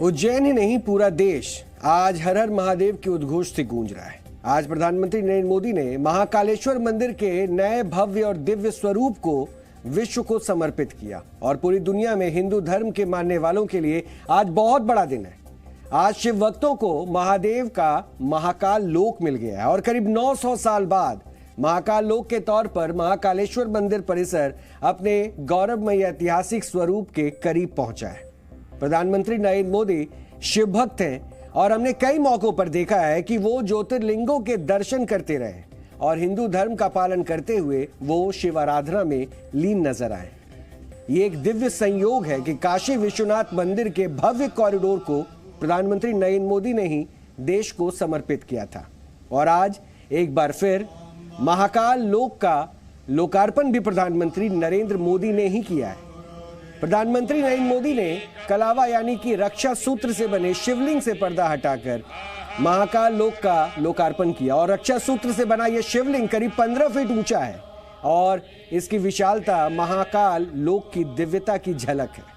उज्जैन ही नहीं, पूरा देश आज हर हर महादेव के उद्घोष से गूंज रहा है। आज प्रधानमंत्री नरेंद्र मोदी ने महाकालेश्वर मंदिर के नए भव्य और दिव्य स्वरूप को विश्व को समर्पित किया और पूरी दुनिया में हिंदू धर्म के मानने वालों के लिए आज बहुत बड़ा दिन है। आज शिव भक्तों को महादेव का महाकाल लोक मिल गया है और करीब 900 साल बाद महाकाल लोक के तौर पर महाकालेश्वर मंदिर परिसर अपने गौरवमय ऐतिहासिक स्वरूप के करीब पहुंचा है। प्रधानमंत्री नरेंद्र मोदी शिव भक्त हैं और हमने कई मौकों पर देखा है कि वो ज्योतिर्लिंगों के दर्शन करते रहे और हिंदू धर्म का पालन करते हुए वो शिव आराधना में लीन नजर आए। ये एक दिव्य संयोग है कि काशी विश्वनाथ मंदिर के भव्य कॉरिडोर को प्रधानमंत्री नरेंद्र मोदी ने ही देश को समर्पित किया था और आज एक बार फिर महाकाल लोक का लोकार्पण भी प्रधानमंत्री नरेंद्र मोदी ने ही किया है। प्रधानमंत्री नरेंद्र मोदी ने कलावा यानी कि रक्षा सूत्र से बने शिवलिंग से पर्दा हटाकर महाकाल लोक का लोकार्पण किया और रक्षा सूत्र से बना यह शिवलिंग करीब 15 फीट ऊंचा है और इसकी विशालता महाकाल लोक की दिव्यता की झलक है।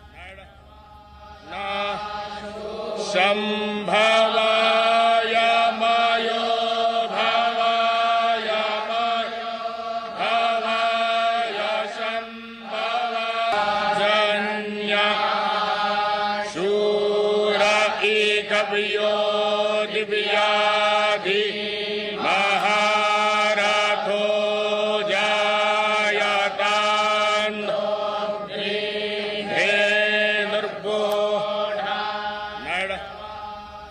दिव्याधि महारथो जायतान्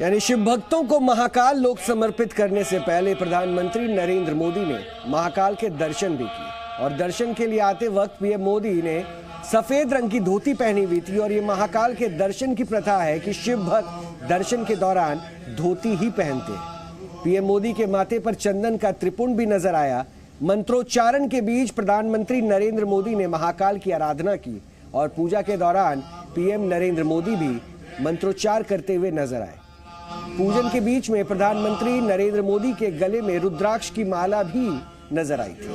यानी शिव भक्तों को महाकाल लोक समर्पित करने से पहले प्रधानमंत्री नरेंद्र मोदी ने महाकाल के दर्शन भी किए और दर्शन के लिए आते वक्त पीएम मोदी ने सफेद रंग की धोती पहनी हुई थी और ये महाकाल के दर्शन की प्रथा है कि शिव भक्त दर्शन के दौरान धोती ही पहनते हैं। पीएम मोदी के माथे पर चंदन का त्रिपुंड भी नजर आया। मंत्रोच्चारण के बीच प्रधानमंत्री नरेंद्र मोदी ने महाकाल की आराधना की और पूजा के दौरान पीएम नरेंद्र मोदी भी मंत्रोच्चार करते हुए नजर आए। पूजन के बीच में प्रधानमंत्री नरेंद्र मोदी के गले में रुद्राक्ष की माला भी नजर आई थी।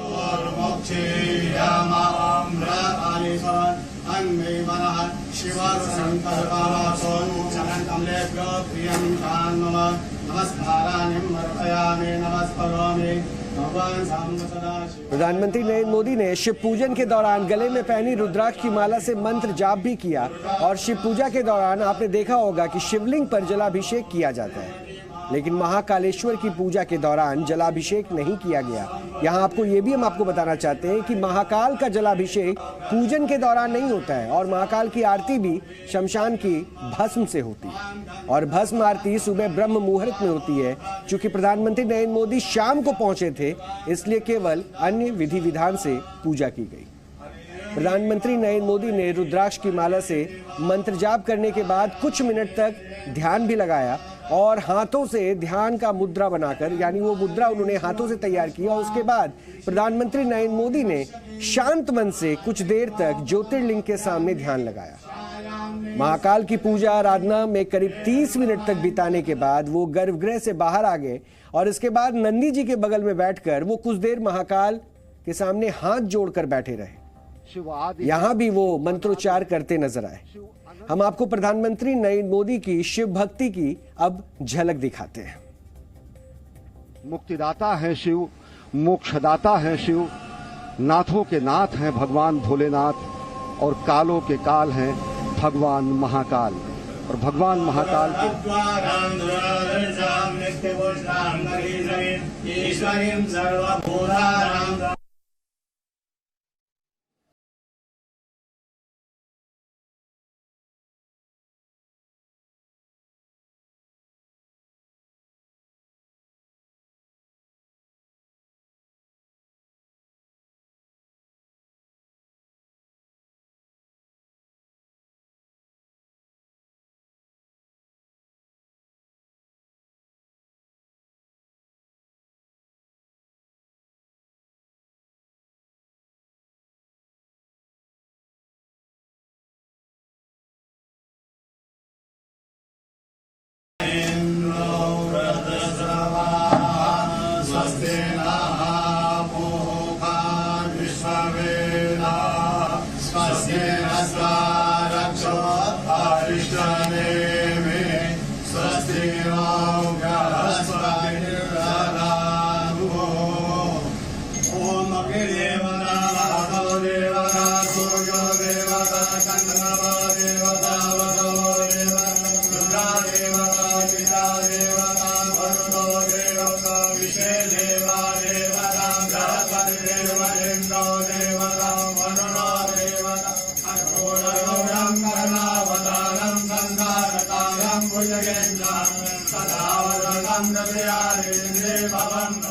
प्रधानमंत्री नरेंद्र मोदी ने शिव पूजन के दौरान गले में पहनी रुद्राक्ष की माला से मंत्र जाप भी किया और शिव पूजा के दौरान आपने देखा होगा कि शिवलिंग पर जलाभिषेक किया जाता है, लेकिन महाकालेश्वर की पूजा के दौरान जलाभिषेक नहीं किया गया। यहाँ आपको ये भी हम आपको बताना चाहते हैं कि महाकाल का जलाभिषेक पूजन के दौरान नहीं होता है और महाकाल की आरती भी शमशान की भस्म से होती है और भस्म आरती सुबह ब्रह्म मुहूर्त में होती है। चूंकि प्रधानमंत्री नरेंद्र मोदी शाम को पहुंचे थे, इसलिए केवल अन्य विधि विधान से पूजा की गई। प्रधानमंत्री नरेंद्र मोदी ने रुद्राक्ष की माला से मंत्र जाप करने के बाद कुछ मिनट तक ध्यान भी लगाया और हाथों से ध्यान का मुद्रा बनाकर, यानी वो मुद्रा उन्होंने हाथों से तैयार किया। उसके बाद प्रधानमंत्री नरेंद्र मोदी ने शांत मन से कुछ देर तक ज्योतिर्लिंग के सामने ध्यान लगाया। महाकाल की पूजा आराधना में करीब 30 मिनट तक बिताने के बाद वो गर्भगृह से बाहर आ गए और इसके बाद नंदी जी के बगल में बैठकर वो कुछ देर महाकाल के सामने हाथ जोड़कर बैठे रहे। यहाँ भी वो मंत्रोच्चार करते नजर आए। हम आपको प्रधानमंत्री नरेंद्र मोदी की शिव भक्ति की अब झलक दिखाते हैं। मुक्तिदाता है शिव, मोक्षदाता है शिव, नाथों के नाथ हैं भगवान भोलेनाथ और कालों के काल हैं भगवान महाकाल। और भगवान महाकाल के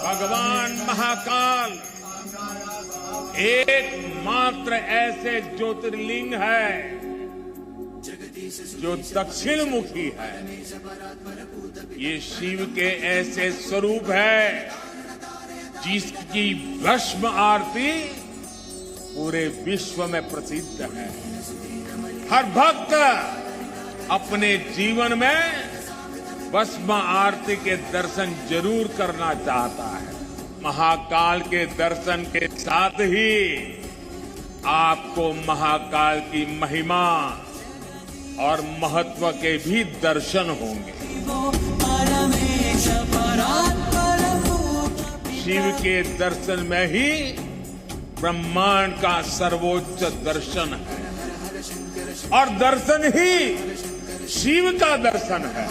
भगवान महाकाल एकमात्र ऐसे ज्योतिर्लिंग है जो दक्षिण मुखी है। ये शिव के ऐसे स्वरूप है जिसकी भस्म आरती पूरे विश्व में प्रसिद्ध है। हर भक्त अपने जीवन में भस्म आरती के दर्शन जरूर करना चाहता है। महाकाल के दर्शन के साथ ही आपको महाकाल की महिमा और महत्व के भी दर्शन होंगे। शिव के दर्शन में ही ब्रह्मांड का सर्वोच्च दर्शन है और दर्शन ही शिव का दर्शन है।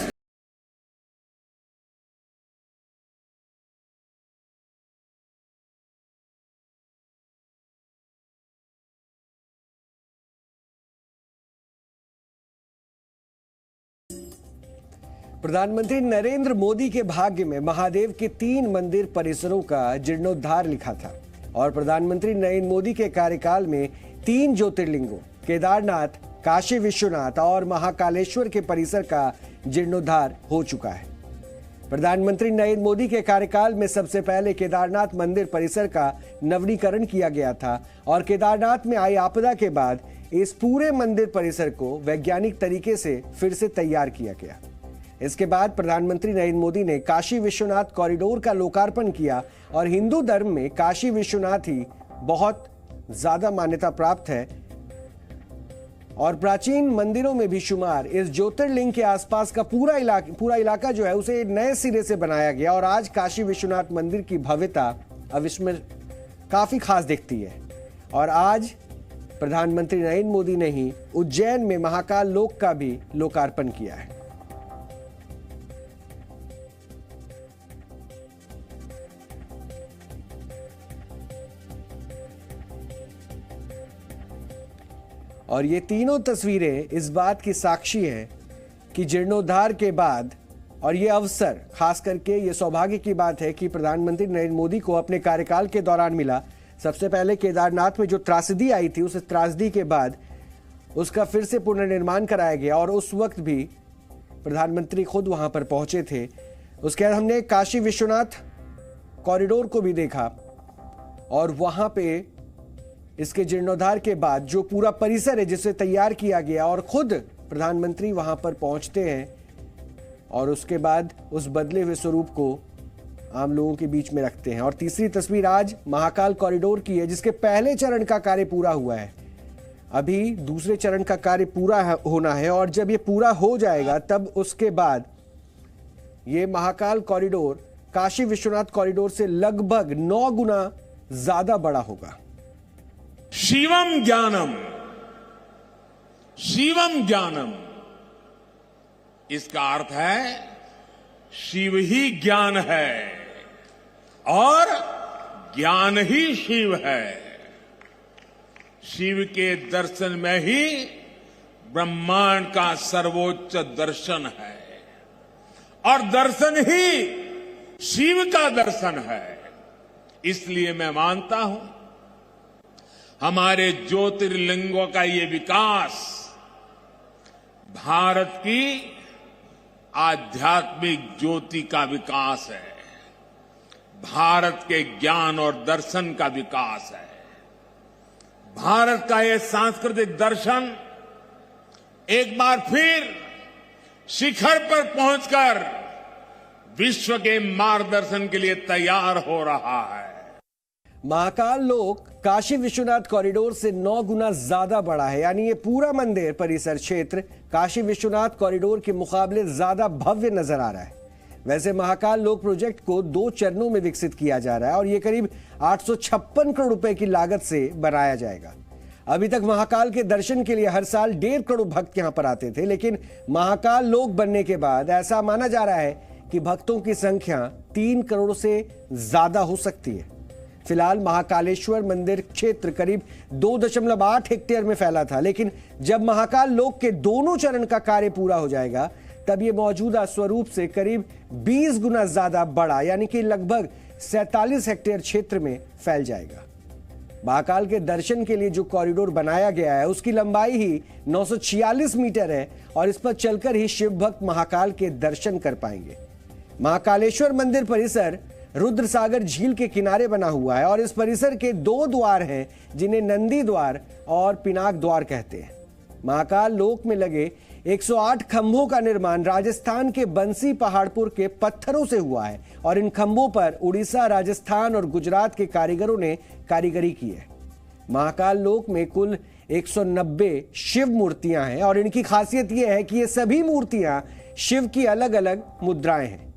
प्रधानमंत्री नरेंद्र मोदी के भाग्य में महादेव के 3 मंदिर परिसरों का जीर्णोद्धार लिखा था और प्रधानमंत्री नरेंद्र मोदी के कार्यकाल में 3 ज्योतिर्लिंगों केदारनाथ, काशी विश्वनाथ और महाकालेश्वर के परिसर का जीर्णोद्धार हो चुका है। प्रधानमंत्री नरेंद्र मोदी के कार्यकाल में सबसे पहले केदारनाथ मंदिर परिसर का नवीनीकरण किया गया था और केदारनाथ में आई आपदा के बाद इस पूरे मंदिर परिसर को वैज्ञानिक तरीके से फिर से तैयार किया गया। इसके बाद प्रधानमंत्री नरेंद्र मोदी ने काशी विश्वनाथ कॉरिडोर का लोकार्पण किया और हिंदू धर्म में काशी विश्वनाथ ही बहुत ज्यादा मान्यता प्राप्त है और प्राचीन मंदिरों में भी शुमार इस ज्योतिर्लिंग के आसपास का पूरा इलाका जो है उसे नए सिरे से बनाया गया और आज काशी विश्वनाथ मंदिर की भव्यता अब इसमें काफी खास दिखती है। और आज प्रधानमंत्री नरेंद्र मोदी ने ही उज्जैन में महाकाल लोक का भी लोकार्पण किया है। और ये तीनों तस्वीरें इस बात की साक्षी हैं कि जीर्णोद्धार के बाद और ये अवसर खास करके ये सौभाग्य की बात है कि प्रधानमंत्री नरेंद्र मोदी को अपने कार्यकाल के दौरान मिला। सबसे पहले केदारनाथ में जो त्रासदी आई थी उस त्रासदी के बाद उसका फिर से पुनर्निर्माण कराया गया और उस वक्त भी प्रधानमंत्री खुद वहां पर पहुंचे थे। उसके बाद हमने काशी विश्वनाथ कॉरिडोर को भी देखा और वहां पे इसके जीर्णोद्धार के बाद जो पूरा परिसर है जिसे तैयार किया गया और खुद प्रधानमंत्री वहां पर पहुंचते हैं और उसके बाद उस बदले हुए स्वरूप को आम लोगों के बीच में रखते हैं। और तीसरी तस्वीर आज महाकाल कॉरिडोर की है जिसके पहले चरण का कार्य पूरा हुआ है। अभी दूसरे चरण का कार्य पूरा होना है और जब ये पूरा हो जाएगा तब उसके बाद ये महाकाल कॉरिडोर काशी विश्वनाथ कॉरिडोर से लगभग 9 गुना ज्यादा बड़ा होगा। शिवम ज्ञानम, शिवम ज्ञानम, इसका अर्थ है शिव ही ज्ञान है और ज्ञान ही शिव है। शिव के दर्शन में ही ब्रह्मांड का सर्वोच्च दर्शन है और दर्शन ही शिव का दर्शन है। इसलिए मैं मानता हूं हमारे ज्योतिर्लिंगों का ये विकास भारत की आध्यात्मिक ज्योति का विकास है, भारत के ज्ञान और दर्शन का विकास है। भारत का ये सांस्कृतिक दर्शन एक बार फिर शिखर पर पहुंचकर विश्व के मार्गदर्शन के लिए तैयार हो रहा है। महाकाल लोक काशी विश्वनाथ कॉरिडोर से 9 गुना ज्यादा बड़ा है, यानी ये पूरा मंदिर परिसर क्षेत्र काशी विश्वनाथ कॉरिडोर के मुकाबले ज्यादा भव्य नजर आ रहा है। वैसे महाकाल लोक प्रोजेक्ट को 2 चरणों में विकसित किया जा रहा है और ये करीब 856 करोड़ रुपए की लागत से बनाया जाएगा। अभी तक महाकाल के दर्शन के लिए हर साल 1.5 करोड़ भक्त यहां पर आते थे, लेकिन महाकाल लोक बनने के बाद ऐसा माना जा रहा है कि भक्तों की संख्या 3 करोड़ से ज्यादा हो सकती है। फिलहाल महाकालेश्वर मंदिर क्षेत्र करीब 2.8 हेक्टेयर में फैला था, लेकिन जब महाकाल लोक के दोनों चरण का कार्य पूरा हो जाएगा तब ये मौजूदा स्वरूप से करीब 20 गुना ज्यादा बड़ा यानी कि लगभग 47 हेक्टेयर क्षेत्र में फैल जाएगा। महाकाल के दर्शन के लिए जो कॉरिडोर बनाया गया है उसकी लंबाई ही 946 मीटर है और इस पर चलकर ही शिव भक्त महाकाल के दर्शन कर पाएंगे। महाकालेश्वर मंदिर परिसर रुद्र सागर झील के किनारे बना हुआ है और इस परिसर के 2 द्वार हैं जिन्हें नंदी द्वार और पिनाक द्वार कहते हैं। महाकाल लोक में लगे 108 खंभों का निर्माण राजस्थान के बंसी पहाड़पुर के पत्थरों से हुआ है और इन खंभों पर उड़ीसा, राजस्थान और गुजरात के कारीगरों ने कारीगरी की है। महाकाल लोक में कुल 190 शिव मूर्तियां हैं और इनकी खासियत यह है कि ये सभी मूर्तियां शिव की अलग अलग मुद्राएं हैं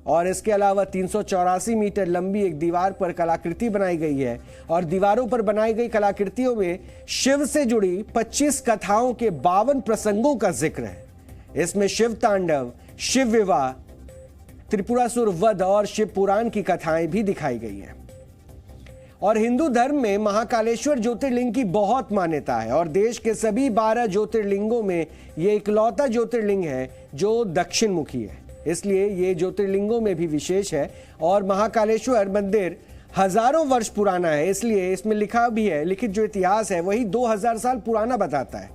और इसके अलावा 384 मीटर लंबी एक दीवार पर कलाकृति बनाई गई है और दीवारों पर बनाई गई कलाकृतियों में शिव से जुड़ी 25 कथाओं के 52 प्रसंगों का जिक्र है। इसमें शिव तांडव, शिव विवाह, त्रिपुरासुर वध और शिव पुराण की कथाएं भी दिखाई गई हैं। और हिंदू धर्म में महाकालेश्वर ज्योतिर्लिंग की बहुत मान्यता है और देश के सभी 12 ज्योतिर्लिंगों में यह इकलौता ज्योतिर्लिंग है जो दक्षिण मुखी है, इसलिए ये ज्योतिर्लिंगों में भी विशेष है। और महाकालेश्वर मंदिर हजारों वर्ष पुराना है, इसलिए इसमें लिखा भी है, लिखित जो इतिहास है वही 2000 साल पुराना बताता है।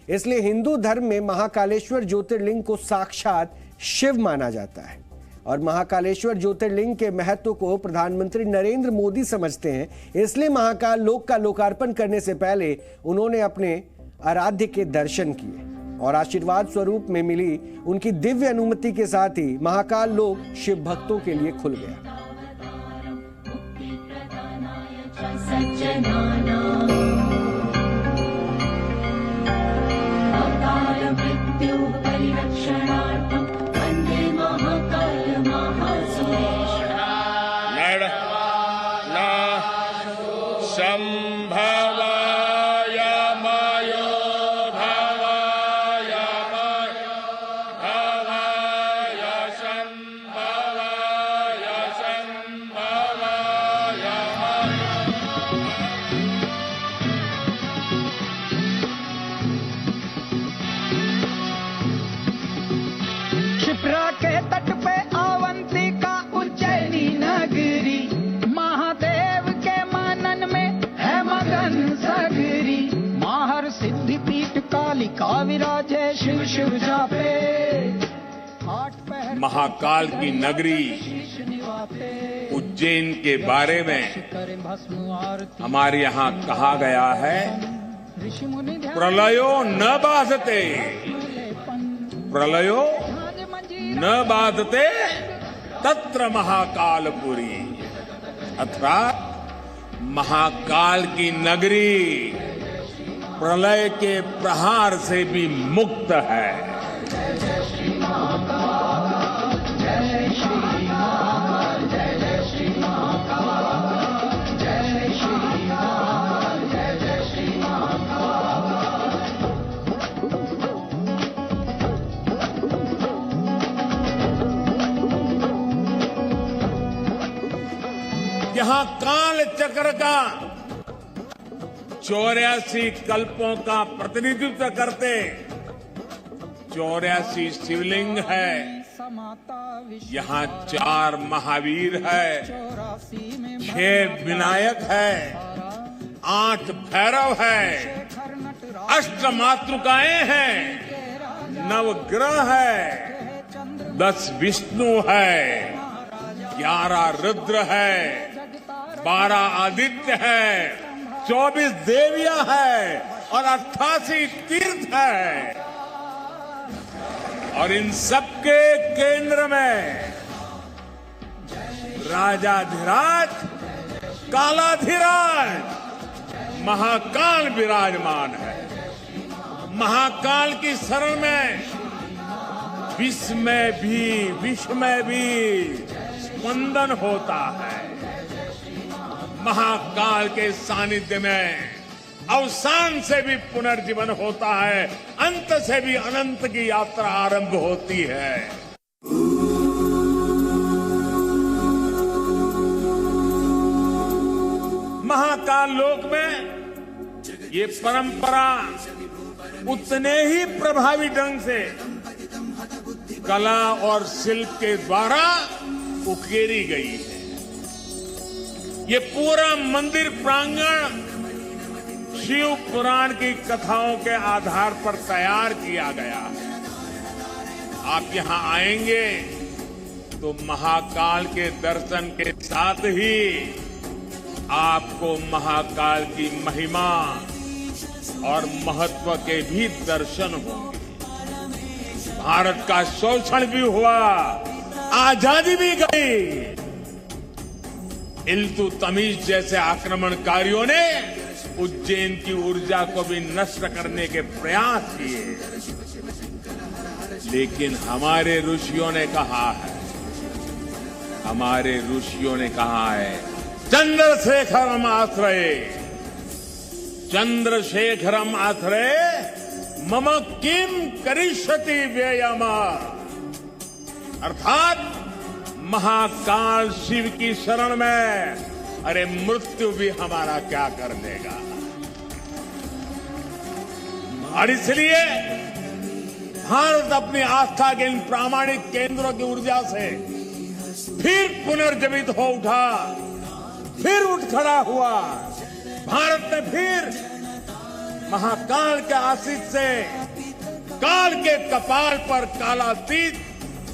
इसलिए हिंदू धर्म में महाकालेश्वर ज्योतिर्लिंग को साक्षात शिव माना जाता है और महाकालेश्वर ज्योतिर्लिंग के महत्व को प्रधानमंत्री नरेंद्र मोदी समझते हैं। इसलिए महाकाल लोक का लोकार्पण करने से पहले उन्होंने अपने आराध्य के दर्शन किए और आशीर्वाद स्वरूप में मिली उनकी दिव्य अनुमति के साथ ही महाकाल लोक शिव भक्तों के लिए खुल गया। क्षिप्रा के तट पे अवंतिका उज्जैनी नगरी, महादेव के मानन में है मगन सगरी। माहर सिद्धि पीठ कालिका विराजे शिव शिव जापे। महाकाल की नगरी उज्जैन के बारे में हमारे यहाँ कहा गया है, प्रलयो न बाधते, प्रलयो न बाधते तत्र महाकालपुरी, अर्थात महाकाल की नगरी प्रलय के प्रहार से भी मुक्त है। यहाँ काल चक्र का 84 कल्पों का प्रतिनिधित्व करते 84 शिवलिंग है। यहाँ 4 महावीर है, 6 विनायक है, 8 भैरव है, 8 मातृकाएं हैं, 9 ग्रह है, 10 विष्णु है, 11 रुद्र है, 12 आदित्य है, 24 देवियां है और 88 तीर्थ है। और इन सबके केंद्र में राजाधिराज कालाधिराज महाकाल विराजमान है। महाकाल की शरण में विश्व में भी स्पंदन होता है। महाकाल के सानिध्य में अवसान से भी पुनर्जीवन होता है, अंत से भी अनंत की यात्रा आरंभ होती है। महाकाल लोक में ये परंपरा उतने ही प्रभावी ढंग से कला और शिल्प के द्वारा उकेरी गई है। ये पूरा मंदिर प्रांगण शिव पुराण की कथाओं के आधार पर तैयार किया गया है। आप यहां आएंगे तो महाकाल के दर्शन के साथ ही आपको महाकाल की महिमा और महत्व के भी दर्शन होंगे। भारत का शोषण भी हुआ, आजादी भी गई। इल्तुतमिश जैसे आक्रमणकारियों ने उज्जैन की ऊर्जा को भी नष्ट करने के प्रयास किए, लेकिन हमारे ऋषियों ने कहा है, चंद्रशेखरम आश्रये मम किम करिष्यति व्ययम। अर्थात महाकाल शिव की शरण में, अरे मृत्यु भी हमारा क्या कर देगा। और इसलिए भारत अपनी आस्था के इन प्रामाणिक केंद्रों की ऊर्जा से फिर पुनर्जीवित हो उठा, फिर उठ खड़ा हुआ। भारत ने फिर महाकाल के आशीष से काल के कपाल पर कालातीत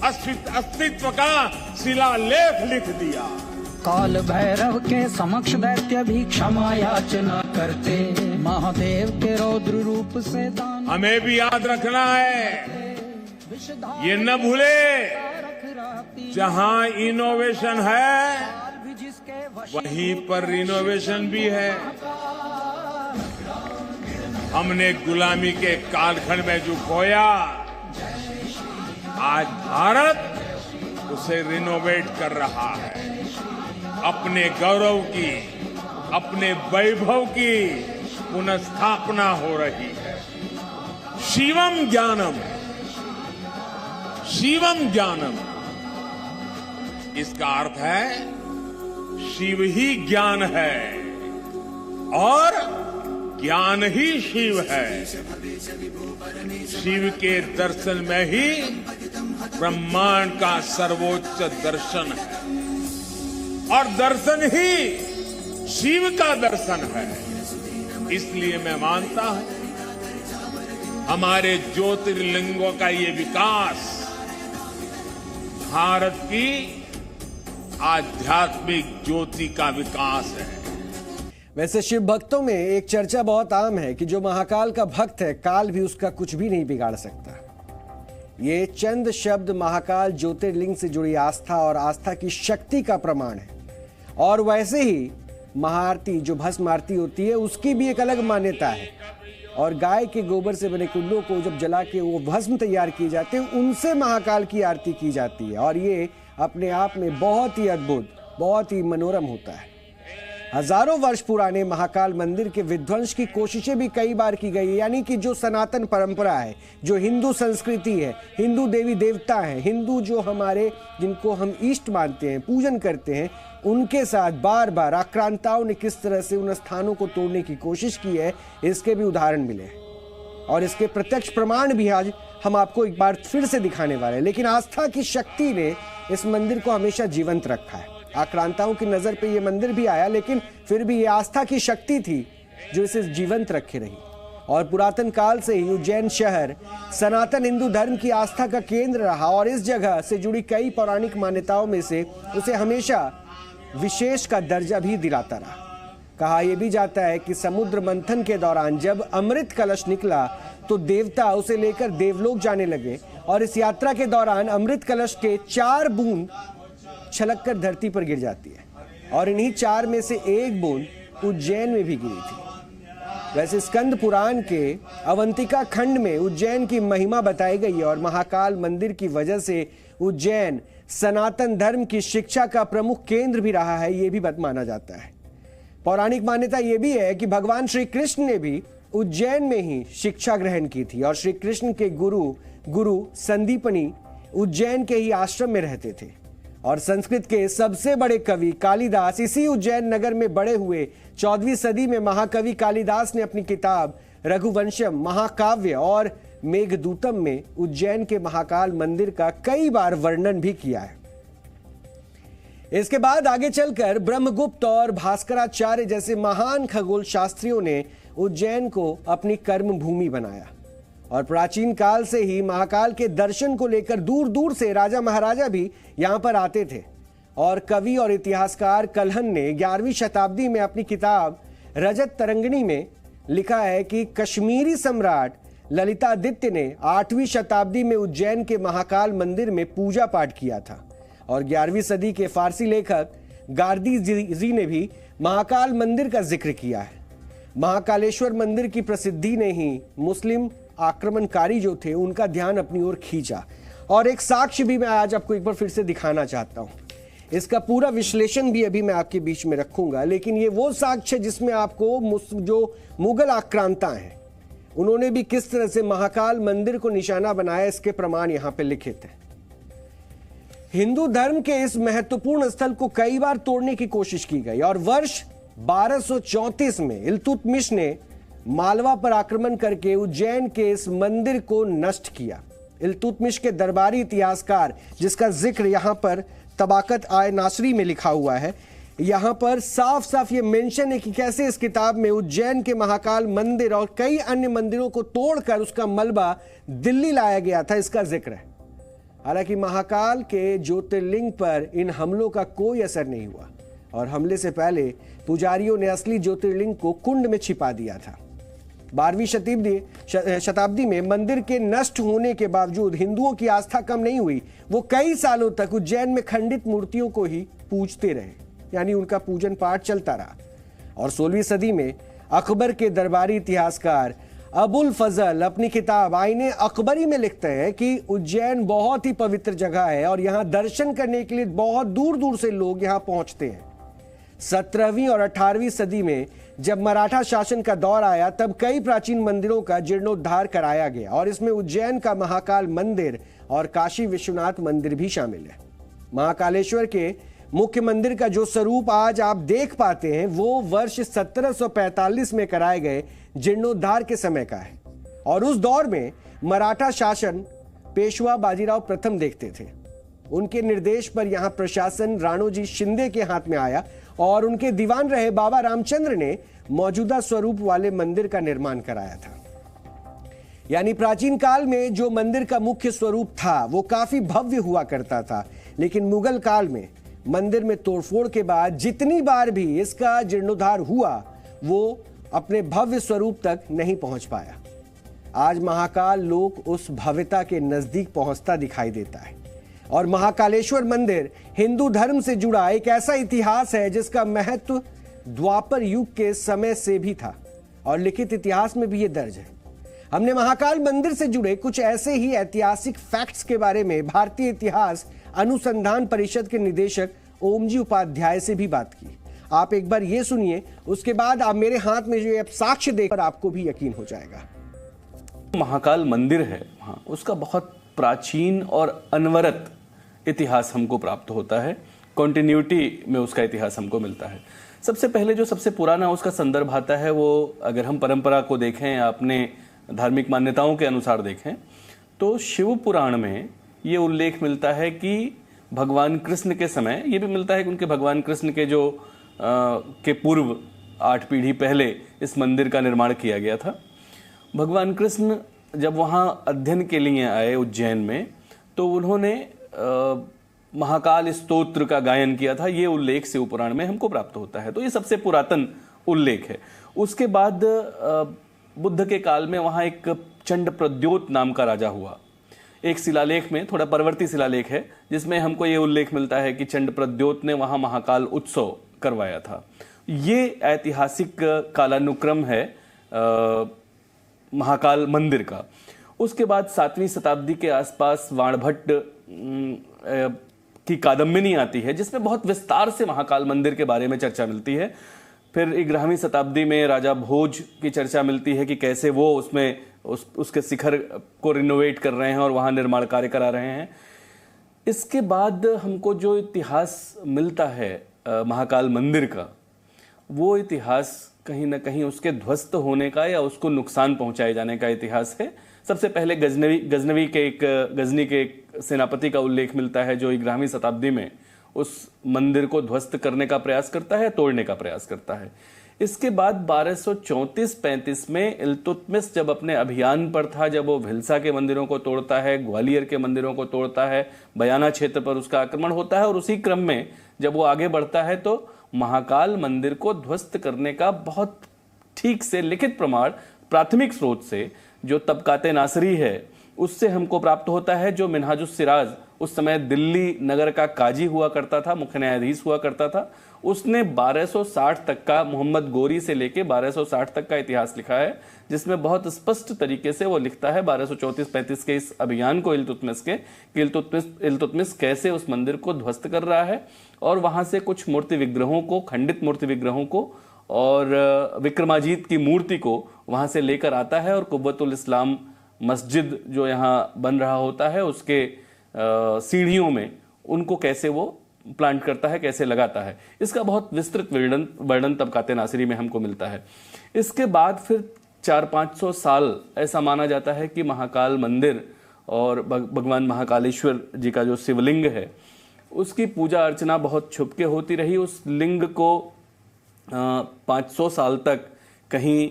अस्तित्व का शिलालेख लिख दिया। काल भैरव के समक्ष दैत्य भी क्षमा याचना करते, महादेव के रौद्र रूप से दान। हमें भी याद रखना है, ये न भूले, जहां इनोवेशन है वहीं पर रिनोवेशन भी है। हमने गुलामी के कालखंड में जो खोया, आज भारत उसे रिनोवेट कर रहा है। अपने गौरव की, अपने वैभव की पुनर्स्थापना हो रही है। शिवम ज्ञानम, इसका अर्थ है शिव ही ज्ञान है और ज्ञान ही शिव है। शिव के दर्शन में ही ब्रह्मांड का सर्वोच्च दर्शन है, और दर्शन ही शिव का दर्शन है। इसलिए मैं मानता हूं हमारे ज्योतिर्लिंगों का ये विकास भारत की आध्यात्मिक ज्योति का विकास है। वैसे शिव भक्तों में एक चर्चा बहुत आम है कि जो महाकाल का भक्त है, काल भी उसका कुछ भी नहीं बिगाड़ सकता। ये चंद शब्द महाकाल ज्योतिर्लिंग से जुड़ी आस्था और आस्था की शक्ति का प्रमाण है। और वैसे ही महाआरती, जो भस्म आरती होती है, उसकी भी एक अलग मान्यता है। और गाय के गोबर से बने कुंडों को जब जला के वो भस्म तैयार किए जाते हैं, उनसे महाकाल की आरती की जाती है। और ये अपने आप में बहुत ही अद्भुत, बहुत ही मनोरम होता है। हजारों वर्ष पुराने महाकाल मंदिर के विध्वंस की कोशिशें भी कई बार की गई, यानी कि जो सनातन परंपरा है, जो हिंदू संस्कृति है, हिंदू देवी देवता हैं, हिंदू जो हमारे, जिनको हम इष्ट मानते हैं, पूजन करते हैं, उनके साथ बार बार आक्रांताओं ने किस तरह से उन स्थानों को तोड़ने की कोशिश की है, इसके भी उदाहरण मिले हैं। और इसके प्रत्यक्ष प्रमाण भी आज हम आपको एक बार फिर से दिखाने वाले हैं। लेकिन आस्था की शक्ति ने इस मंदिर को हमेशा जीवंत रखा है। आक्रांताओं की नजर पे ये मंदिर भी आया, लेकिन फिर भी ये आस्था की शक्ति थी जो इसे जीवंत रखे रही। और पुरातन काल से ही उज्जैन शहर सनातन हिंदू धर्म की आस्था का केंद्र रहा, और इस जगह से जुड़ी कई पौराणिक मान्यताओं में से उसे हमेशा विशेष का दर्जा भी दिलाता रहा। कहा यह भी जाता है कि समुद्र मंथन के दौरान जब अमृत कलश निकला तो देवता उसे लेकर देवलोक जाने लगे, और इस यात्रा के दौरान अमृत कलश के 4 बूंद छलककर धरती पर गिर जाती है, और इन्हीं 4 में से 1 बूंद उज्जैन में भी गिरी थी। वैसे स्कंद पुराण के अवंतिका खंड में उज्जैन की महिमा बताई गई है, और महाकाल मंदिर की वजह से उज्जैन सनातन धर्म की शिक्षा का प्रमुख केंद्र भी रहा है, यह भी माना जाता है। पौराणिक मान्यता यह भी है कि भगवान श्री कृष्ण ने भी उज्जैन में ही शिक्षा ग्रहण की थी, और श्री कृष्ण के गुरु संदीपनी उज्जैन के ही आश्रम में रहते थे। और संस्कृत के सबसे बड़े कवि कालिदास इसी उज्जैन नगर में बड़े हुए। 14वीं सदी में महाकवि कालिदास ने अपनी किताब रघुवंशम, महाकाव्य और मेघदूतम में उज्जैन के महाकाल मंदिर का कई बार वर्णन भी किया है। इसके बाद आगे चलकर ब्रह्मगुप्त और भास्कराचार्य जैसे महान खगोल शास्त्रियों ने उज्जैन को अपनी कर्म भूमि बनाया और प्राचीन काल से ही महाकाल के दर्शन को लेकर दूर दूर से राजा महाराजा भी यहां पर आते थे। और कवि और इतिहासकार कल्हण ने 11वीं शताब्दी में अपनी किताब रजत तरंगिणी में लिखा है कि कश्मीरी सम्राट ललितादित्य ने 8वीं शताब्दी में उज्जैन के महाकाल मंदिर में पूजा पाठ किया था। और 11वीं सदी के फारसी लेखक गार्दी जी ने भी महाकाल मंदिर का जिक्र किया है। महाकालेश्वर मंदिर की प्रसिद्धि ने ही मुस्लिम आक्रमणकारी जो थे उनका ध्यान अपनी ओर खींचा। और एक साक्ष्य भी मैं आज आपको एक बार फिर से दिखाना चाहता हूं। इसका पूरा विश्लेषण भी अभी मैं आपके बीच में रखूंगा, लेकिन ये वो साक्ष्य जिसमें आपको जो मुगल आक्रांता हैं उन्होंने भी किस तरह से महाकाल मंदिर को निशाना बनाया, इसके प्रमाण यहां पे लिखित हैं। हिंदू धर्म के इस महत्वपूर्ण स्थल को कई बार तोड़ने की कोशिश की गई और वर्ष 1234 में इल्तुतमिश ने मालवा पर आक्रमण करके उज्जैन के इस मंदिर को नष्ट किया। इल्तुतमिश के दरबारी इतिहासकार, जिसका जिक्र यहां पर तबाकत आय नासरी में लिखा हुआ है, यहां पर साफ साफ ये मेंशन है कि कैसे इस किताब में उज्जैन के महाकाल मंदिर और कई अन्य मंदिरों को तोड़कर उसका मलबा दिल्ली लाया गया था, इसका जिक्र है। हालांकि महाकाल के ज्योतिर्लिंग पर इन हमलों का कोई असर नहीं हुआ और हमले से पहले पुजारियों ने असली ज्योतिर्लिंग को कुंड में छिपा दिया था। 12वीं शताब्दी में मंदिर के नष्ट होने के बावजूद हिंदुओं की आस्था कम नहीं हुई। वो कई सालों तक उज्जैन में खंडित मूर्तियों को ही पूजते रहे, यानी उनका पूजन पाठ चलता रहा। और 16वीं सदी में अकबर के दरबारी इतिहासकार अबुल फजल अपनी किताब आईने अकबरी में लिखते हैं कि उज्जैन बहुत ही पवित्र जगह है और यहां दर्शन करने के लिए बहुत दूर दूर से लोग यहां पहुंचते हैं। 17वीं और 18वीं सदी में जब मराठा शासन का दौर आया तब कई प्राचीन मंदिरों का जीर्णोद्धार कराया गया और इसमें उज्जैन का महाकाल मंदिर और काशी विश्वनाथ मंदिर भी शामिल है। महाकालेश्वर के मुख्य मंदिर का जो स्वरूप आज आप देख पाते हैं वो वर्ष 1745 में कराए गए जीर्णोद्धार के समय का है और उस दौर में मराठा शासन पेशवा बाजीराव प्रथम देखते थे। उनके निर्देश पर यहां प्रशासन राणोजी शिंदे के हाथ में आया और उनके दीवान रहे बाबा रामचंद्र ने मौजूदा स्वरूप वाले मंदिर का निर्माण कराया था। यानी प्राचीन काल में जो मंदिर का मुख्य स्वरूप था वो काफी भव्य हुआ करता था, लेकिन मुगल काल में मंदिर में तोड़फोड़ के बाद जितनी बार भी इसका जीर्णोद्धार हुआ वो अपने भव्य स्वरूप तक नहीं पहुंच पाया। आज महाकाल लोक उस भव्यता के नजदीक पहुंचता दिखाई देता है और महाकालेश्वर मंदिर हिंदू धर्म से जुड़ा एक ऐसा इतिहास है जिसका महत्व द्वापर युग के समय से भी था और लिखित इतिहास में भी ये दर्ज है। हमने महाकाल मंदिर से जुड़े कुछ ऐसे ही ऐतिहासिक फैक्ट्स के बारे में भारतीय इतिहास अनुसंधान परिषद के निदेशक ओमजी उपाध्याय से भी बात की। आप एक बार ये सुनिए, उसके बाद आप मेरे हाथ में जो साक्ष्य देखकर आपको भी यकीन हो जाएगा। महाकाल मंदिर है, हाँ, उसका बहुत प्राचीन और अनवरत इतिहास हमको प्राप्त होता है। कॉन्टिन्यूटी में उसका इतिहास हमको मिलता है। सबसे पहले जो सबसे पुराना उसका संदर्भ आता है वो अगर हम परंपरा को देखें या अपने धार्मिक मान्यताओं के अनुसार देखें तो शिव पुराण में ये उल्लेख मिलता है कि भगवान कृष्ण के समय, ये भी मिलता है कि उनके भगवान कृष्ण के जो के पूर्व 8 पीढ़ी पहले इस मंदिर का निर्माण किया गया था। भगवान कृष्ण जब वहाँ अध्ययन के लिए आए उज्जैन में तो उन्होंने महाकाल स्तोत्र का गायन किया था। ये उल्लेख शिव पुराण में हमको प्राप्त होता है, तो ये सबसे पुरातन उल्लेख है। उसके बाद बुद्ध के काल में वहाँ एक चंड प्रद्योत नाम का राजा हुआ। एक शिलालेख में, थोड़ा परवर्ती शिलालेख है, जिसमें हमको ये उल्लेख मिलता है कि चंड प्रद्योत ने वहाँ महाकाल उत्सव करवाया था। ये ऐतिहासिक कालानुक्रम है महाकाल मंदिर का। उसके बाद 7वीं शताब्दी के आसपास वाणभट्ट की कादम्बिनी आती है जिसमें बहुत विस्तार से महाकाल मंदिर के बारे में चर्चा मिलती है। फिर 11वीं शताब्दी में राजा भोज की चर्चा मिलती है कि कैसे वो उसमें उसके शिखर को रिनोवेट कर रहे हैं और वहाँ निर्माण कार्य करा रहे हैं। इसके बाद हमको जो इतिहास मिलता है महाकाल मंदिर का, वो इतिहास कहीं ना कहीं उसके ध्वस्त होने का या उसको नुकसान पहुंचाए जाने का इतिहास है। सबसे पहले गजनवी के एक सेनापति का उल्लेख मिलता है जो 11वीं शताब्दी में उस मंदिर को ध्वस्त करने का प्रयास करता है, तोड़ने का प्रयास करता है। इसके बाद 1234-35 में इल्तुतमिश जब अपने अभियान पर था, जब वो भिलसा के मंदिरों को तोड़ता है, ग्वालियर के मंदिरों को तोड़ता है, बयाना क्षेत्र पर उसका आक्रमण होता है, और उसी क्रम में जब वो आगे बढ़ता है तो महाकाल मंदिर को ध्वस्त करने का बहुत ठीक से लिखित प्रमाण प्राथमिक स्रोत से जो तबकाते नासरी है उससे हमको प्राप्त होता है, जो मिनहाजुस सिराज उस समय दिल्ली नगर का काजी हुआ करता था, मुख्य न्यायाधीश हुआ करता था। उसने 1260 तक का, मोहम्मद गोरी से लेके 1260 तक का इतिहास लिखा है, जिसमें बहुत स्पष्ट तरीके से वो लिखता है 1234-35 के इस अभियान को इल्तुतमिश के, कि इल्तुतमिश कैसे उस मंदिर को ध्वस्त कर रहा है और वहां से कुछ मूर्ति विग्रहों को, खंडित मूर्ति विग्रहों को और विक्रमाजीत की मूर्ति को वहां से लेकर आता है और कुव्वतुल इस्लाम मस्जिद जो यहाँ बन रहा होता है उसके सीढ़ियों में उनको कैसे वो प्लांट करता है, कैसे लगाता है। इसका बहुत विस्तृत वर्णन तबकाते नासिरी में हमको मिलता है। इसके बाद फिर 400-500 साल ऐसा माना जाता है कि महाकाल मंदिर और भगवान महाकालेश्वर जी का जो शिवलिंग है उसकी पूजा अर्चना बहुत छुपके होती रही। उस लिंग को 500 साल तक कहीं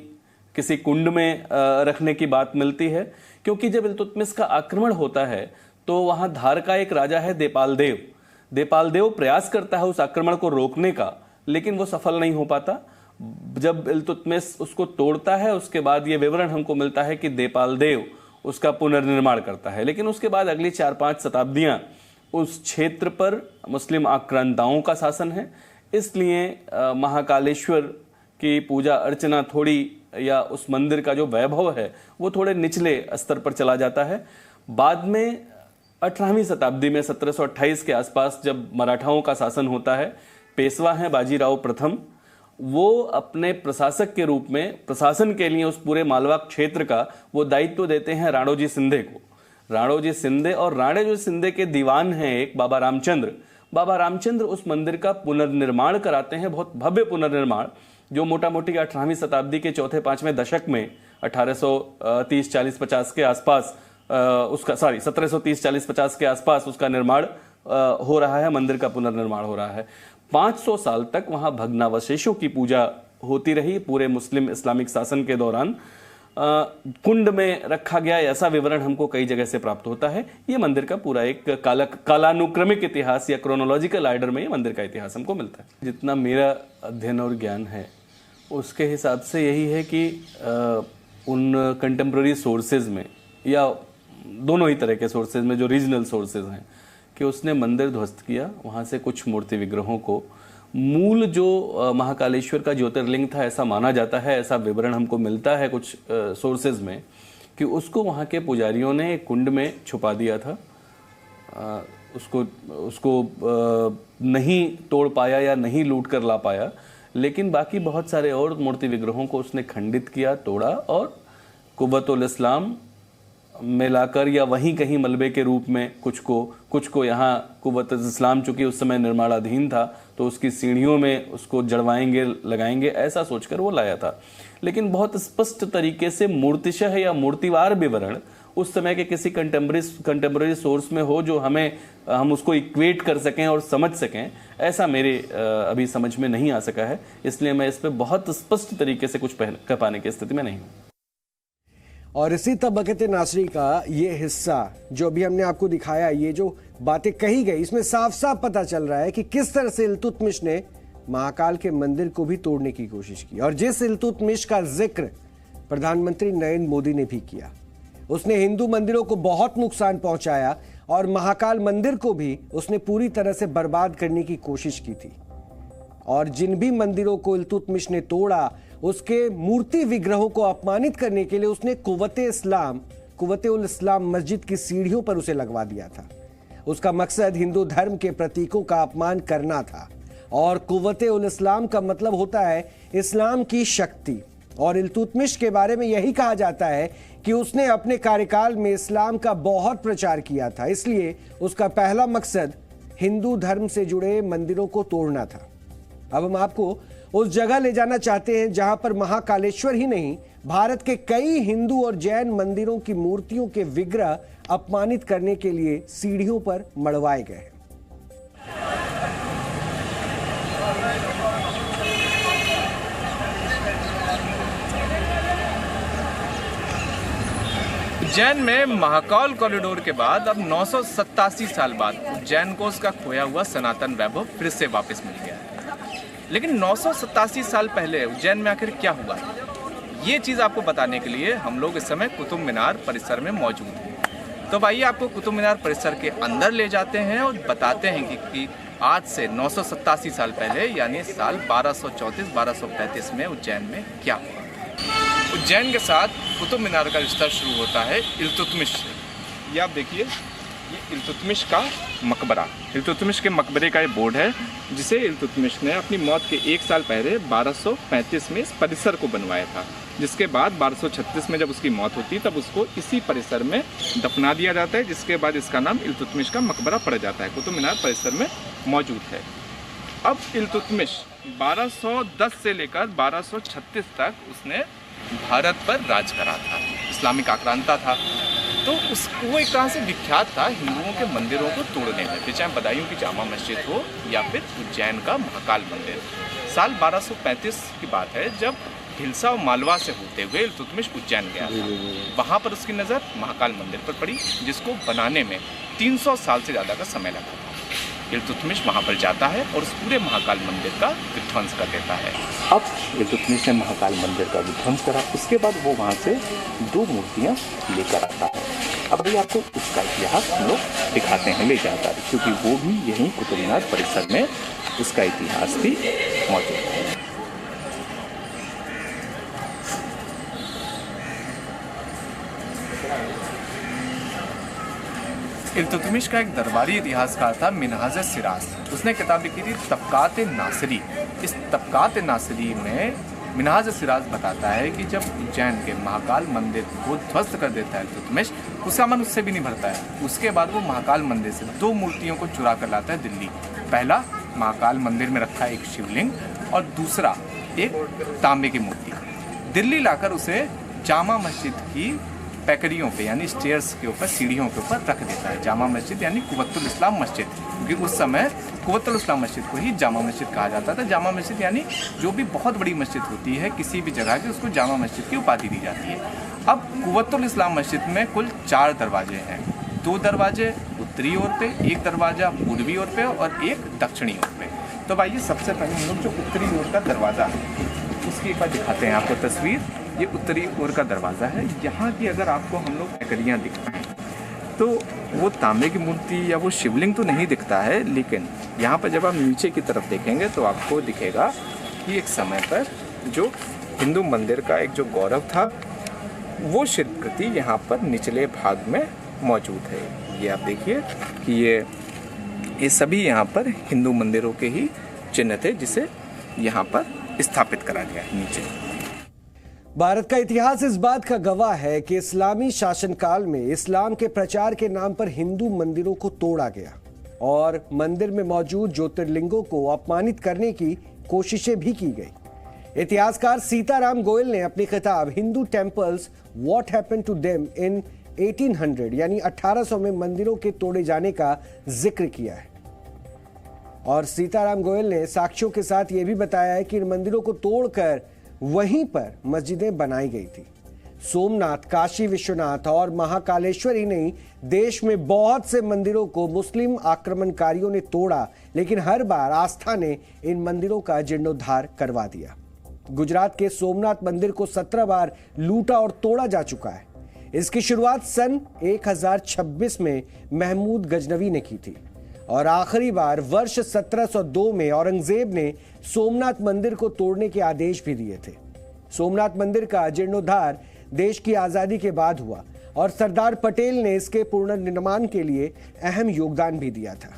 किसी कुंड में रखने की बात मिलती है, क्योंकि जब इल्तुतमिश का आक्रमण होता है तो वहां धार का एक राजा है देपाल देव प्रयास करता है उस आक्रमण को रोकने का, लेकिन वो सफल नहीं हो पाता। जब इल्तुतमिश उसको तोड़ता है उसके बाद ये विवरण हमको मिलता है कि देपाल देव उसका पुनर्निर्माण करता है, लेकिन उसके बाद अगली 4-5 शताब्दियां उस क्षेत्र पर मुस्लिम आक्रांताओं का शासन है। इसलिए महाकालेश्वर की पूजा अर्चना थोड़ी, या उस मंदिर का जो वैभव है वो थोड़े निचले स्तर पर चला जाता है। बाद में 18वीं शताब्दी में 1728 के आसपास जब मराठाओं का शासन होता है, पेशवा हैं बाजीराव प्रथम, वो अपने प्रशासक के रूप में प्रशासन के लिए उस पूरे मालवा क्षेत्र का वो दायित्व देते हैं राणोजी शिंदे को। राणोजी शिंदे और राणेजी शिंदे के दीवान हैं एक बाबा रामचंद्र उस मंदिर का पुनर्निर्माण कराते हैं, बहुत भव्य पुनर्निर्माण, जो मोटा मोटी 18वीं शताब्दी के 4-5वें दशक में 1730-40-50 के आसपास उसका 1730-40-50 के आसपास उसका निर्माण हो रहा है, मंदिर का पुनर्निर्माण हो रहा है। 500 साल तक वहां भग्नावशेषों की पूजा होती रही पूरे मुस्लिम इस्लामिक शासन के दौरान। कुंड में रखा गया ऐसा विवरण हमको कई जगह से प्राप्त होता है। ये मंदिर का पूरा एक कालानुक्रमिक इतिहास या क्रोनोलॉजिकल आर्डर में ये मंदिर का इतिहास हमको मिलता है। जितना मेरा अध्ययन और ज्ञान है उसके हिसाब से यही है कि उन कंटेम्प्रेरी सोर्सेज में, या दोनों ही तरह के सोर्सेज में, जो रीजनल सोर्सेज हैं, कि उसने मंदिर ध्वस्त किया, वहाँ से कुछ मूर्ति विग्रहों को, मूल जो महाकालेश्वर का ज्योतिर्लिंग था ऐसा माना जाता है, ऐसा विवरण हमको मिलता है कुछ सोर्सेज में, कि उसको वहाँ के पुजारियों ने एक कुंड में छुपा दिया था। उसको नहीं तोड़ पाया या नहीं लूट कर ला पाया, लेकिन बाकी बहुत सारे और मूर्ति विग्रहों को उसने खंडित किया, तोड़ा और कुव्वतुल इस्लाम में लाकर, या वहीं कहीं मलबे के रूप में कुछ को यहाँ कुव्वतुल इस्लाम चूंकि उस समय निर्माणाधीन था तो उसकी सीढ़ियों में उसको जड़वाएंगे, लगाएंगे, ऐसा सोचकर वो लाया था। लेकिन बहुत स्पष्ट तरीके से मूर्तिशः या मूर्तिवार विवरण उस समय के किसी कंटेम्प्रेरी सोर्स में हो जो हम उसको इक्वेट कर सकें और समझ सकें, ऐसा मेरे अभी समझ में नहीं आ सका है। इसलिए मैं इस पर बहुत स्पष्ट तरीके से कुछ कह पाने की स्थिति में नहीं हूँ। और इसी तबक़त नासरी का ये हिस्सा जो अभी हमने आपको दिखाया, ये जो बातें कही गई, इसमें साफ साफ पता चल रहा है कि किस तरह से इल्तुतमिश ने महाकाल के मंदिर को भी तोड़ने की कोशिश की। और जिस इल्तुतमिश का जिक्र प्रधानमंत्री नरेंद्र मोदी ने भी किया, उसने हिंदू मंदिरों को बहुत नुकसान पहुंचाया और महाकाल मंदिर को भी उसने पूरी तरह से बर्बाद करने की कोशिश की थी। और जिन भी मंदिरों को इल्तुतमिश ने तोड़ा, उसके मूर्ति विग्रहों को अपमानित करने के लिए उसने कुव्वतुल इस्लाम मस्जिद की सीढ़ियों पर उसे लगवा दिया था। उसका मकसद हिंदू धर्म के प्रतीकों का अपमान करना था। और कुव्वतुल इस्लाम का मतलब होता है इस्लाम की शक्ति। और इल्तुतमिश के बारे में यही कहा जाता है कि उसने अपने कार्यकाल में इस्लाम का बहुत प्रचार किया था, इसलिए उसका पहला मकसद हिंदू धर्म से जुड़े मंदिरों को तोड़ना था। अब हम आपको उस जगह ले जाना चाहते हैं जहां पर महाकालेश्वर ही नहीं भारत के कई हिंदू और जैन मंदिरों की मूर्तियों के विग्रह अपमानित करने के लिए सीढ़ियों पर मढ़वाए गए हैं। उज्जैन में महाकाल कॉरिडोर के बाद अब 987 साल बाद उज्जैन को उसका खोया हुआ सनातन वैभव फिर से वापस मिल गया है। लेकिन 987 साल पहले उज्जैन में आखिर क्या हुआ, ये चीज़ आपको बताने के लिए हम लोग इस समय कुतुब मीनार परिसर में मौजूद हैं। तो आइए आपको कुतुब मीनार परिसर के अंदर ले जाते हैं और बताते हैं कि आज से 987 साल पहले यानी साल 1234-1235 में उज्जैन में क्या हुआ। उज्जैन के साथ कुतुब मीनार का रिश्ता शुरू होता है इल्तुतमिश से। ये आप देखिए, ये इल्तुतमिश का मकबरा, इल्तुतमिश के मकबरे का ये बोर्ड है जिसे इल्तुतमिश ने अपनी मौत के 1 साल पहले 1235 में इस परिसर को बनवाया था, जिसके बाद 1236 में जब उसकी मौत होती तब उसको इसी परिसर में दफना दिया जाता है, जिसके बाद इसका नाम इल्तुतमिश का मकबरा पड़ जाता है, कुतुब मीनार परिसर में मौजूद है। अब इल्तुतमिश 1210 से लेकर 1236 तक उसने भारत पर राज करा था, इस्लामिक आक्रांता था। तो वो एक तरह से विख्यात था हिंदुओं के मंदिरों को तोड़ने में, फिर चाहे बदायूं की जामा मस्जिद हो या फिर उज्जैन का महाकाल मंदिर। साल 1235 की बात है जब भिलसा और मालवा से होते हुए इल्तुतमिश उज्जैन गया था। वहाँ पर उसकी नज़र महाकाल मंदिर पर पड़ी, जिसको बनाने में 300 साल से ज़्यादा का समय लगा था। इल्तुतमिश वहाँ पर जाता है और उस पूरे महाकाल मंदिर का विध्वंस कर देता है। अब इल्तुतमिश ने महाकाल मंदिर का विध्वंस करा, उसके बाद वो वहाँ से 2 मूर्तियाँ लेकर आता है। अब भी आपको उसका इतिहास हम लोग दिखाते हैं ले जाकर, क्योंकि वो भी यहीं कुतुब मीनार परिसर में उसका इतिहास भी मौजूद है। इल्तुतमिश का एक दरबारी इतिहासकार था मिन्हाज सिराज। उसने किताब लिखी थी तबकात नासिरी। इस तबकात नासिरी में मिन्हाज सिराज बताता है कि जब उज्जैन के महाकाल मंदिर को ध्वस्त कर देता है इल्तुतमिश, उसका मन उससे भी नहीं भरता है। उसके बाद वो महाकाल मंदिर से 2 मूर्तियों को चुरा कर लाता है दिल्ली। पहला महाकाल मंदिर में रखा एक शिवलिंग और दूसरा एक तांबे की मूर्ति। दिल्ली लाकर उसे जामा मस्जिद की पैकरियों पे यानी स्टेयर्स के ऊपर, सीढ़ियों के ऊपर रख देता है। जामा मस्जिद यानी कुव्वतुल इस्लाम मस्जिद, क्योंकि उस समय कुव्वतुल इस्लाम मस्जिद को ही जामा मस्जिद कहा जाता था। जामा मस्जिद यानी जो भी बहुत बड़ी मस्जिद होती है किसी भी जगह की, उसको जामा मस्जिद की उपाधि दी जाती है। अब कुव्वतुल इस्लाम मस्जिद में कुल 4 दरवाजे हैं। 2 दरवाजे उत्तरी ओर पे, 1 दरवाजा पूर्वी ओर पे और 1 दक्षिणी ओर पे। तो भाई सबसे पहले हम लोग जो उत्तरी ओर का दरवाज़ा है उसकी एक बार दिखाते हैं आपको तस्वीर। ये उत्तरी ओर का दरवाज़ा है। यहाँ की अगर आपको हम लोग पैकरियाँ दिखाएं तो वो तांबे की मूर्ति या वो शिवलिंग तो नहीं दिखता है, लेकिन यहाँ पर जब आप नीचे की तरफ देखेंगे तो आपको दिखेगा कि एक समय पर जो हिंदू मंदिर का एक जो गौरव था वो शिल्पकृति यहाँ पर निचले भाग में मौजूद है। ये आप देखिए कि ये सभी यहाँ पर हिंदू मंदिरों के ही चिन्ह थे, जिसे यहाँ पर स्थापित करा गया है नीचे। भारत का इतिहास इस बात का गवाह है कि इस्लामी शासनकाल में इस्लाम के प्रचार के नाम पर हिंदू मंदिरों को तोड़ा गया और मंदिर में मौजूद ज्योतिर्लिंगों को अपमानित करने की कोशिशें भी की गई। इतिहासकार सीताराम गोयल ने अपनी किताब Hindu temples what happened to them in 1800 यानी 1800 में मंदिरों के तोड़े जाने का जिक्र किया है। और सीताराम गोयल ने साक्ष्यों के साथ यह भी बताया है कि इन मंदिरों को तोड़कर वहीं पर मस्जिदें बनाई गई थी। सोमनाथ, काशी विश्वनाथ और महाकालेश्वर ही नहीं, देश में बहुत से मंदिरों को मुस्लिम आक्रमणकारियों ने तोड़ा, लेकिन हर बार आस्था ने इन मंदिरों का जीर्णोद्धार करवा दिया। गुजरात के सोमनाथ मंदिर को 17 बार लूटा और तोड़ा जा चुका है। इसकी शुरुआत सन 1026 में महमूद गजनवी ने की थी और आखिरी बार वर्ष 1702 में औरंगजेब ने सोमनाथ मंदिर को तोड़ने के आदेश भी दिए थे। सोमनाथ मंदिर का जीर्णोद्धार देश की आजादी के बाद हुआ और सरदार पटेल ने इसके पुनर्निर्माण के लिए अहम योगदान भी दिया था।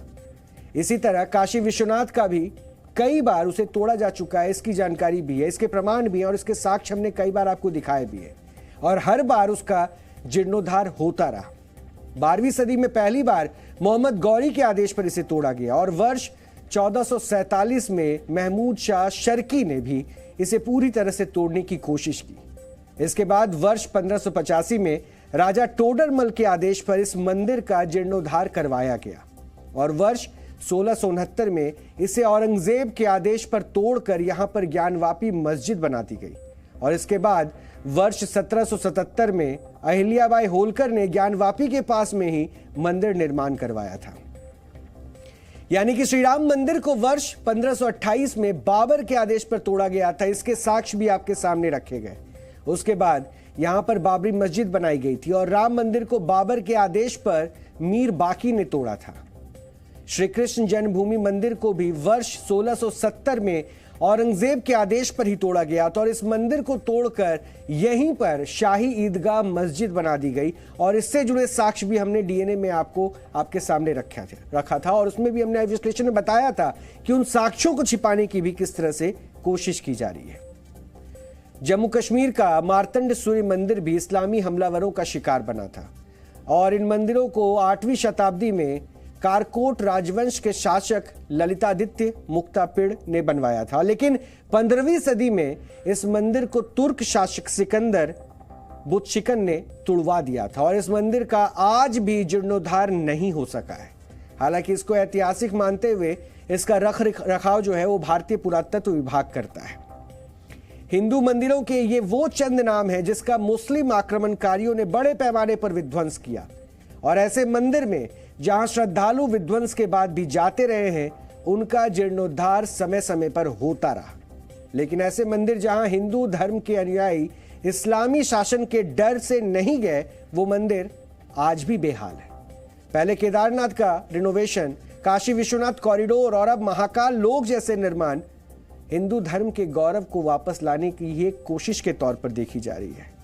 इसी तरह काशी विश्वनाथ का भी कई बार उसे तोड़ा जा चुका है, इसकी जानकारी भी है, इसके प्रमाण भी है और इसके साक्ष्य हमने कई बार आपको दिखाए भी है और हर बार उसका जीर्णोद्धार होता रहा। 12वीं सदी में पहली बार मोहम्मद गौरी के आदेश पर इसे तोड़ा गया और वर्ष 1447 में महमूद शाह शर्की ने भी इसे पूरी तरह से तोड़ने की कोशिश की। इसके बाद वर्ष 1585 में राजा टोडरमल के आदेश पर इस मंदिर का जीर्णोद्धार करवाया गया और वर्ष 1669 में इसे औरंगजेब के आदेश पर तोड़कर यहां पर ज्ञानवापी मस्जिद बना दी गई और इसके बाद वर्ष 1777 में अहिल्याबाई होलकर ने ज्ञानवापी के पास में ही मंदिर निर्माण करवाया था। यानी कि श्री राम मंदिर को वर्ष 1528 में बाबर के आदेश पर तोड़ा गया था। इसके साक्ष्य भी आपके सामने रखे गए। उसके बाद यहां पर बाबरी मस्जिद बनाई गई थी और राम मंदिर को बाबर के आदेश पर मीर बाकी ने तोड़ा था। श्री कृष्ण जन्मभूमि मंदिर को भी वर्ष 1670 में औरंगजेब के आदेश पर ही तोड़ा गया था और इस मंदिर को तोड़कर यहीं पर शाही ईदगाह मस्जिद बना दी गई और इससे जुड़े साक्ष्य भी हमने डीएनए में आपके सामने रखा था और उसमें भी हमने विश्लेषण में बताया था कि उन साक्ष्यों को छिपाने की भी किस तरह से कोशिश की जा रही है। जम्मू कश्मीर का मार्तंड सूर्य मंदिर भी इस्लामी हमलावरों का शिकार बना था और इन मंदिरों को 8वीं शताब्दी में कारकोट राजवंश के शासक ललितादित्य मुक्तापिड़ ने बनवाया था, लेकिन 15वीं सदी में इस मंदिर को तुर्क शासक सिकंदर बुतशिकन ने तुड़वा दिया था और इस मंदिर का आज भी जीर्णोद्धार नहीं हो सका है। हालांकि इसको ऐतिहासिक मानते हुए इसका रख रखाव जो है वो भारतीय पुरातत्व विभाग करता है। हिंदू मंदिरों के ये वो चंद नाम है जिसका मुस्लिम आक्रमणकारियों ने बड़े पैमाने पर विध्वंस किया और ऐसे मंदिर में जहां श्रद्धालु विध्वंस के बाद भी जाते रहे हैं उनका जीर्णोद्धार समय समय पर होता रहा। लेकिन ऐसे मंदिर जहां हिंदू धर्म के अनुयायी इस्लामी शासन के डर से नहीं गए वो मंदिर आज भी बेहाल है। पहले केदारनाथ का रिनोवेशन, काशी विश्वनाथ कॉरिडोर और अब महाकाल लोक जैसे निर्माण हिंदू धर्म के गौरव को वापस लाने की एक कोशिश के तौर पर देखी जा रही है।